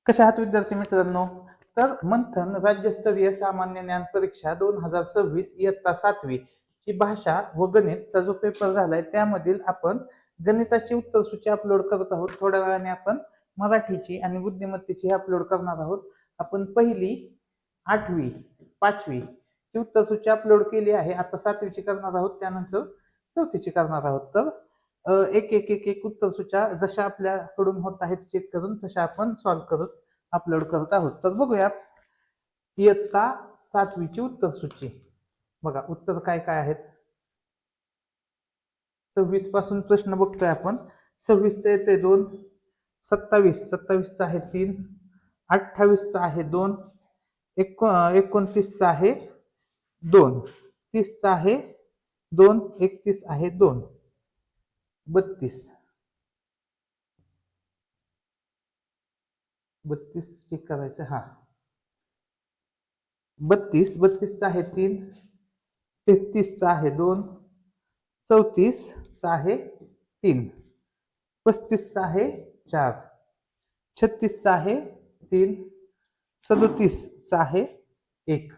कशा आहात विद्यार्थी मित्रांनो? तर मंथन राज्यस्तरीय सामान्य ज्ञान परीक्षा 2026 इयत्ता 7वी ची भाषा व गणितचा जो पेपर झालाय त्यामधील आपण गणिताची उत्तरसूची अपलोड करत आहोत. थोड्या वेळाने आपण मराठीची आणि बुद्धिमत्तेची अपलोड करणार आहोत. आपण पहिली, 8वी, 5वी ची उत्तरसूची अपलोड केली आहे. आता 7वीची करणार आहोत, त्यानंतर 4थीची करणार आहोत. तर एक एक एक एक उत्तरसूच्या जशा आपल्याकडून होत आहेत चेक करून तशा आपण सॉल्व्ह करत अपलोड करत आहोत. तर बघूया इयत्ता 7वीची उत्तरसूची. बघा उत्तर काय काय आहेत. 26 पासून प्रश्न बघतोय आपण. 26चं येते 2, 27चा आहे 3, 28चा आहे 2, 29चा आहे 2, 30चा आहे 2, 31 आहे 2, 32 चेक करायचं. हा 32चा आहे 3, 33चा आहे 2, 34चा आहे 3, 35चा आहे 4, 36चा आहे 3, 37चा आहे 1,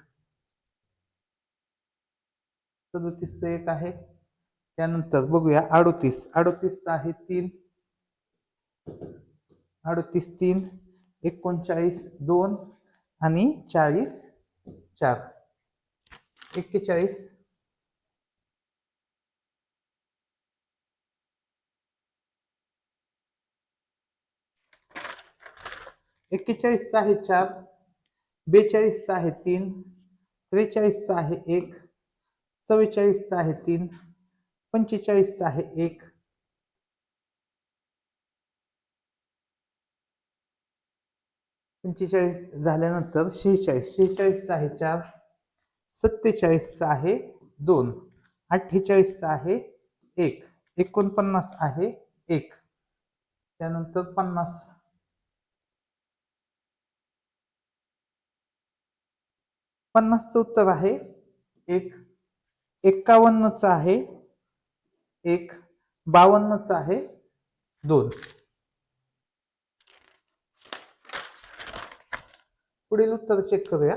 37चं 1 आहे. त्यानंतर बघूया 38चा आहे 3, 38 3, 39 2 आणि 40 4, 41, 41चा आहे 4, 42चा आहे 3, 43चा आहे 1, 44चा आहे 3, 45चा आहे 1, 45 झाल्यानंतर 46चा आहे 4, 47चा आहे 2, 48चा आहे 1, 49 आहे 1, त्यानंतर 50चं उत्तर आहे 1, 51चं आहे 1, 52चं आहे 2. पुढील उत्तर चेक करूया.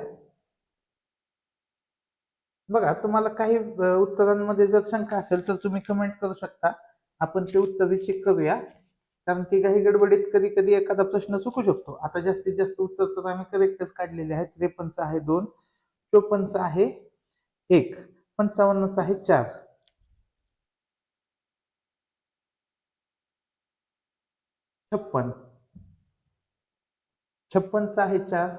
बघा तुम्हाला काही उत्तरांमध्ये जर शंका असेल तर तुम्ही कमेंट करू शकता. आपण ते उत्तर चेक करूया, कारण की काही गडबडीत कधी कधी एखादा प्रश्न चुकू शकतो. आता जास्तीत जास्त उत्तर तर आम्ही करेक्टच काढलेले आहेत. 53चं आहे 2, 54चं आहे 1, 55चं आहे 4, 56चं आहे 4,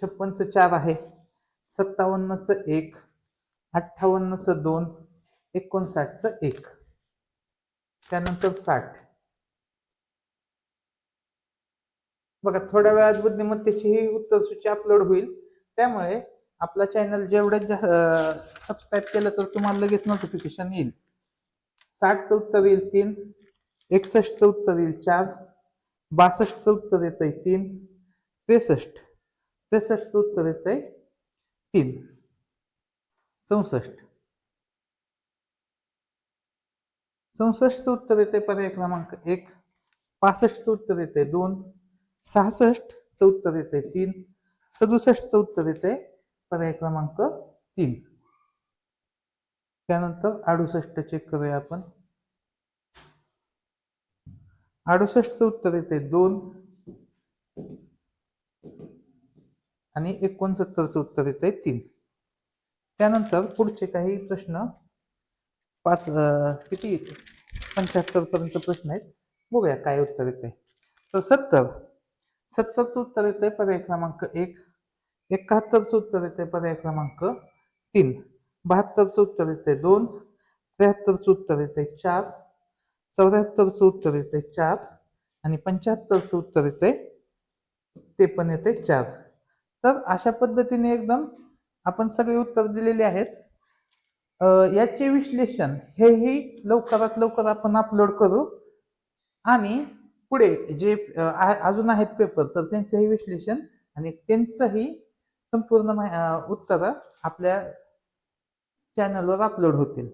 56चं 4 आहे, 57चं 1, 58चं 2, 59चं 1, त्यानंतर 60. बघा थोड्या वेळात बुद्धिमत्तेची ही उत्तरसूची अपलोड होईल. त्यामुळे आपला चॅनल जेवढं सबस्क्राईब केलं तर तुम्हाला लगेच नोटिफिकेशन येईल. 60चं उत्तर येईल 3, 61चं उत्तर येईल 4, 62चं उत्तर येतंय 3, 63चं उत्तर येतंय 3, 64चं उत्तर येतंय पर्याय क्रमांक 1, 65चं उत्तर येतंय 2, 66चं उत्तर येतंय 3, 67चं उत्तर येतंय पर्याय क्रमांक 3. त्यानंतर 68 चेक करूया आपण. 68चं उत्तर येतंय 2 आणि 69चं उत्तर येतंय 3. त्यानंतर पुढचे काही प्रश्न 75 पर्यंत प्रश्न आहेत. बघूया काय उत्तर येतंय. तर 70चं उत्तर येतंय पर्याय क्रमांक 1, 71चं उत्तर येतंय पर्याय क्रमांक 3, 72चं उत्तर येतंय 2, 73चं उत्तर येतंय 4, 74चं उत्तर येतंय 4 आणि 75चं उत्तर येतंय ते पण येतंय 4. तर अशा पद्धतीने एकदम आपण सगळे उत्तर दिलेले आहेत. याचे विश्लेषण हेही लवकरात लवकर आपण अपलोड करू आणि पुढे जे अजून आहेत पेपर तर त्यांचंही विश्लेषण आणि त्यांचंही संपूर्ण उत्तर आपल्या चॅनलवर अपलोड होतील.